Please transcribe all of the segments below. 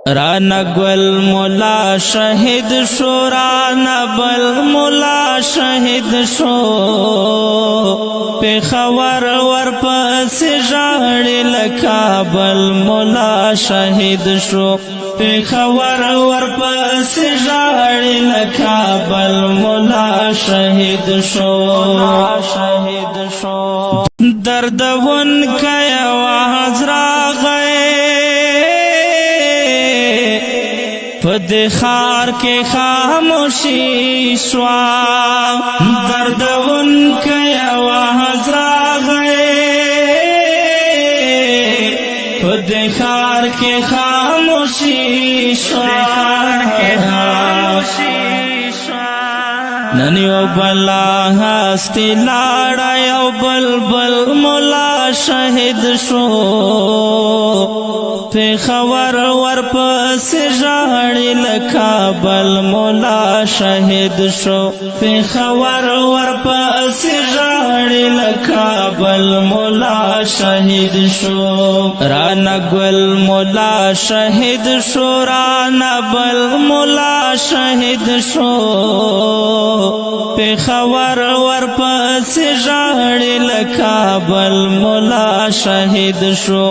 رانا گل مولا شہید شو رانا بل مولا شہید شو پیښور ورپس ژاړي لکه بل مولا شہید شو پیښور ورپس ژاړي لکه بل مولا شہید شو دردون کی آواز راغی پدې خار کې خاموشي شوا دردونکی آواز راغی پدې خار کې خاموشي شوا نن یو بلا هستی لاړه یو بلبل مولا شهید شو پیښور ورپس ژاړي لکه بل مولا شهید شو پیښور ورپس ژاړي لکه بل مولا شهید شو رانا گل مولا شهید شو رانا بل مولا شهید شو پیښور ورپس ژاړي لکه بل مولا شهید شو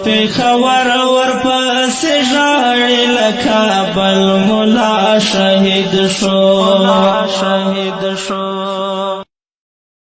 پیښور ورپس ژاړي لکه بل مولا شهید شو